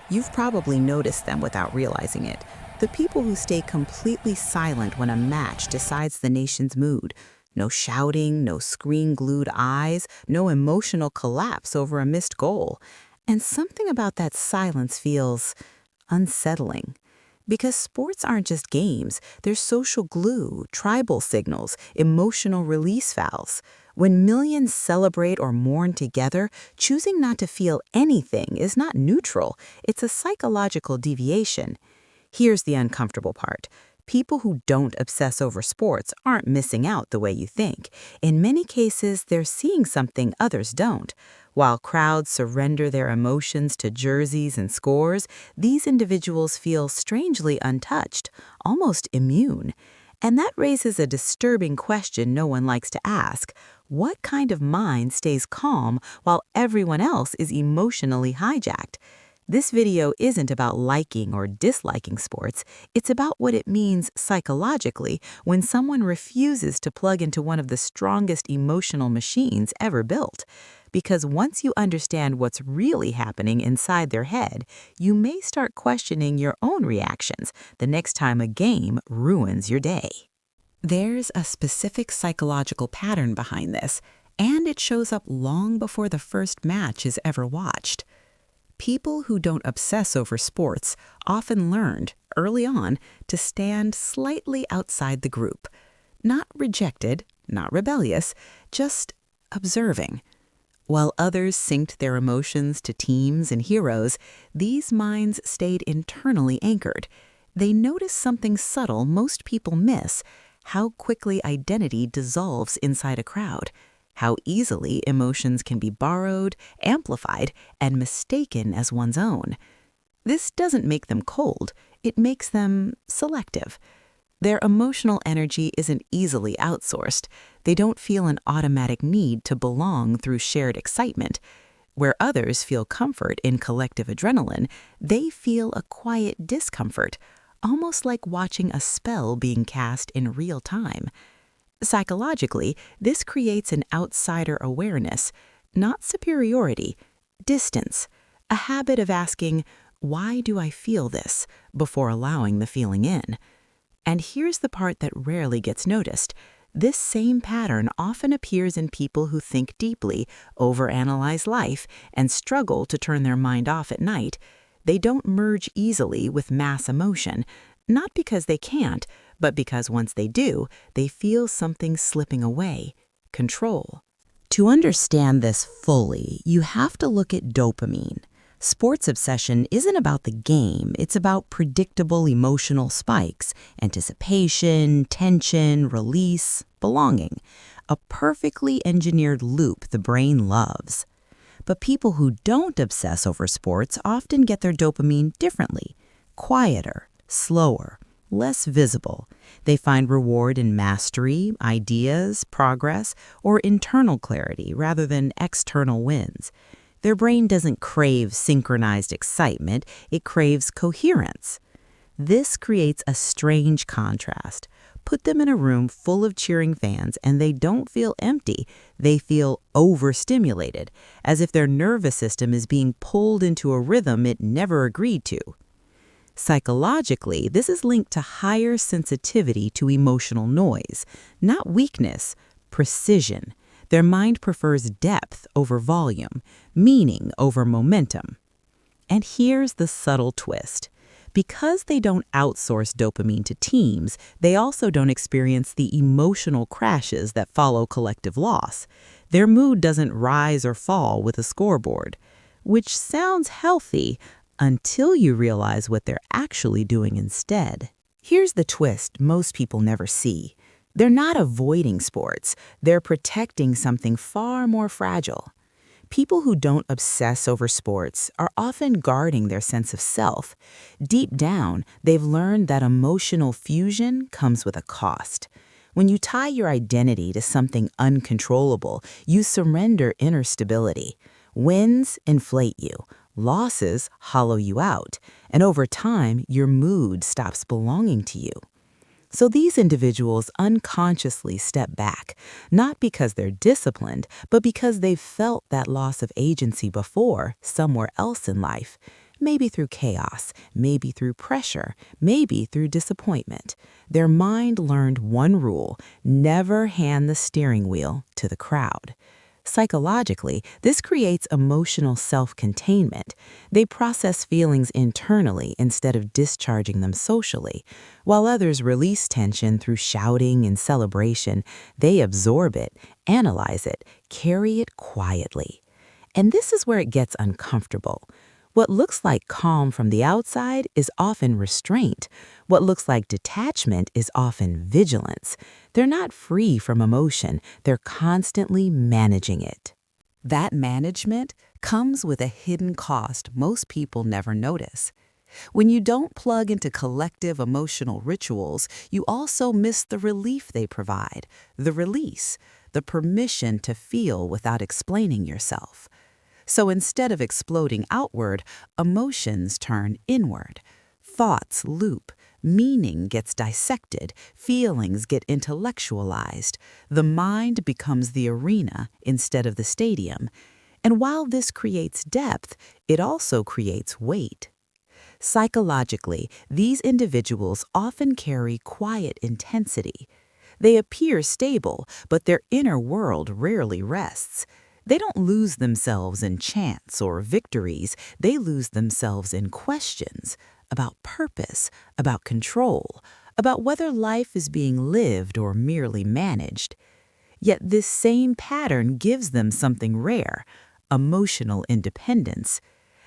You've probably noticed them without realizing it. The people who stay completely silent when a match decides the nation's mood. No shouting, no screen-glued eyes, no emotional collapse over a missed goal. And something about that silence feels unsettling. Because sports aren't just games, they're social glue, tribal signals, emotional release valves. When millions celebrate or mourn together, choosing not to feel anything is not neutral, it's a psychological deviation. Here's the uncomfortable part. People who don't obsess over sports aren't missing out the way you think. In many cases, they're seeing something others don't. While crowds surrender their emotions to jerseys and scores, these individuals feel strangely untouched, almost immune. And that raises a disturbing question no one likes to ask. What kind of mind stays calm while everyone else is emotionally hijacked? This video isn't about liking or disliking sports, it's about what it means psychologically when someone refuses to plug into one of the strongest emotional machines ever built. Because once you understand what's really happening inside their head, you may start questioning your own reactions the next time a game ruins your day. There's a specific psychological pattern behind this, and it shows up long before the first match is ever watched. People who don't obsess over sports often learned, early on, to stand slightly outside the group. Not rejected, not rebellious, just observing. While others synced their emotions to teams and heroes, these minds stayed internally anchored. They noticed something subtle most people miss: how quickly identity dissolves inside a crowd. How easily emotions can be borrowed, amplified, and mistaken as one's own. This doesn't make them cold, it makes them selective. Their emotional energy isn't easily outsourced. They don't feel an automatic need to belong through shared excitement. Where others feel comfort in collective adrenaline, they feel a quiet discomfort, almost like watching a spell being cast in real time. Psychologically, this creates an outsider awareness, not superiority, distance, a habit of asking, "Why do I feel this?" before allowing the feeling in. And here's the part that rarely gets noticed. This same pattern often appears in people who think deeply, overanalyze life, and struggle to turn their mind off at night. They don't merge easily with mass emotion, not because they can't, but because once they do, they feel something slipping away: control. To understand this fully, you have to look at dopamine. Sports obsession isn't about the game, it's about predictable emotional spikes, anticipation, tension, release, belonging. A perfectly engineered loop the brain loves. But people who don't obsess over sports often get their dopamine differently: quieter, slower, less visible. They find reward in mastery, ideas, progress, or internal clarity rather than external wins. Their brain doesn't crave synchronized excitement, it craves coherence. This creates a strange contrast. Put them in a room full of cheering fans and they don't feel empty, they feel overstimulated, as if their nervous system is being pulled into a rhythm it never agreed to. Psychologically, this is linked to higher sensitivity to emotional noise, not weakness, precision. Their mind prefers depth over volume, meaning over momentum. And here's the subtle twist. Because they don't outsource dopamine to teams, they also don't experience the emotional crashes that follow collective loss. Their mood doesn't rise or fall with a scoreboard, which sounds healthy until you realize what they're actually doing instead. Here's the twist most people never see. They're not avoiding sports, they're protecting something far more fragile. People who don't obsess over sports are often guarding their sense of self. Deep down, they've learned that emotional fusion comes with a cost. When you tie your identity to something uncontrollable, you surrender inner stability. Wins inflate you. Losses hollow you out, and over time, your mood stops belonging to you. So these individuals unconsciously step back, not because they're disciplined, but because they've felt that loss of agency before, somewhere else in life. Maybe through chaos, maybe through pressure, maybe through disappointment. Their mind learned one rule: never hand the steering wheel to the crowd. Psychologically, this creates emotional self-containment. They process feelings internally instead of discharging them socially. While others release tension through shouting and celebration, they absorb it, analyze it, carry it quietly. And this is where it gets uncomfortable. What looks like calm from the outside is often restraint. What looks like detachment is often vigilance. They're not free from emotion, they're constantly managing it. That management comes with a hidden cost most people never notice. When you don't plug into collective emotional rituals, you also miss the relief they provide, the release, the permission to feel without explaining yourself. So instead of exploding outward, emotions turn inward. Thoughts loop, meaning gets dissected, feelings get intellectualized. The mind becomes the arena instead of the stadium. And while this creates depth, it also creates weight. Psychologically, these individuals often carry quiet intensity. They appear stable, but their inner world rarely rests. They don't lose themselves in chants or victories. They lose themselves in questions about purpose, about control, about whether life is being lived or merely managed. Yet this same pattern gives them something rare: emotional independence.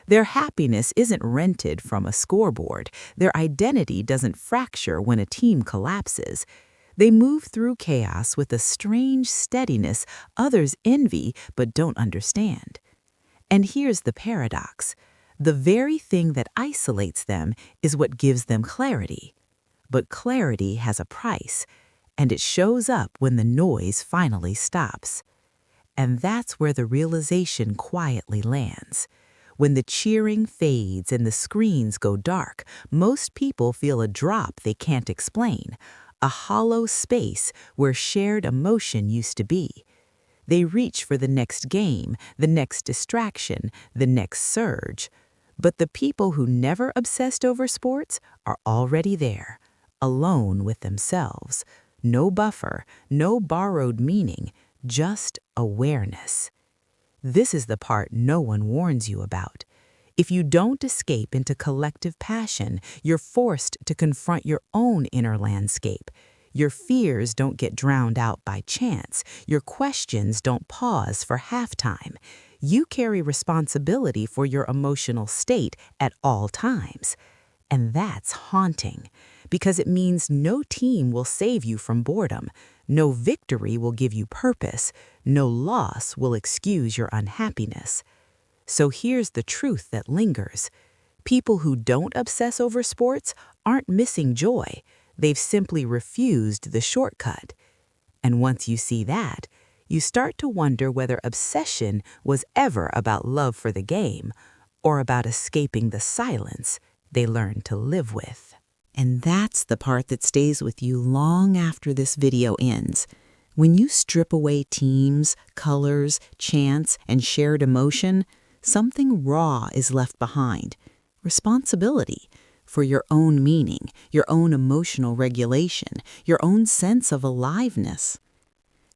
Their happiness isn't rented from a scoreboard. Their identity doesn't fracture when a team collapses. They move through chaos with a strange steadiness others envy but don't understand. And here's the paradox: the very thing that isolates them is what gives them clarity. But clarity has a price, and it shows up when the noise finally stops. And that's where the realization quietly lands. When the cheering fades and the screens go dark, most people feel a drop they can't explain, a hollow space where shared emotion used to be. They reach for the next game, the next distraction, the next surge. But the people who never obsessed over sports are already there, alone with themselves. No buffer, no borrowed meaning, just awareness. This is the part no one warns you about. If you don't escape into collective passion, you're forced to confront your own inner landscape. Your fears don't get drowned out by chance. Your questions don't pause for halftime. You carry responsibility for your emotional state at all times. And that's haunting, because it means no team will save you from boredom. No victory will give you purpose. No loss will excuse your unhappiness. So here's the truth that lingers. People who don't obsess over sports aren't missing joy. They've simply refused the shortcut. And once you see that, you start to wonder whether obsession was ever about love for the game or about escaping the silence they learned to live with. And that's the part that stays with you long after this video ends. When you strip away teams, colors, chants, and shared emotion, something raw is left behind: responsibility for your own meaning, your own emotional regulation, your own sense of aliveness.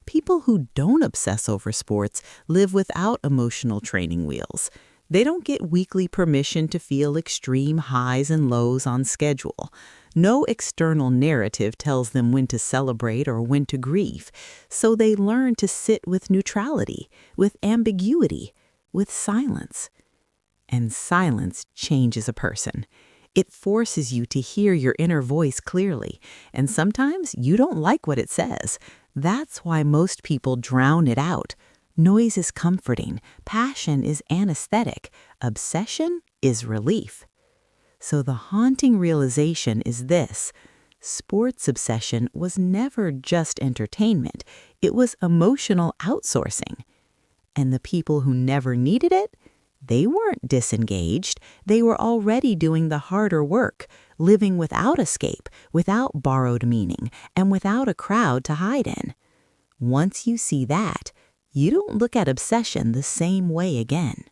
People who don't obsess over sports live without emotional training wheels. They don't get weekly permission to feel extreme highs and lows on schedule. No external narrative tells them when to celebrate or when to grieve. So they learn to sit with neutrality, with ambiguity, with silence. And silence changes a person. It forces you to hear your inner voice clearly, and sometimes you don't like what it says. That's why most people drown it out. Noise is comforting, passion is anesthetic, obsession is relief. So the haunting realization is this: sports obsession was never just entertainment, it was emotional outsourcing. And the people who never needed it, they weren't disengaged. They were already doing the harder work, living without escape, without borrowed meaning, and without a crowd to hide in. Once you see that, you don't look at obsession the same way again.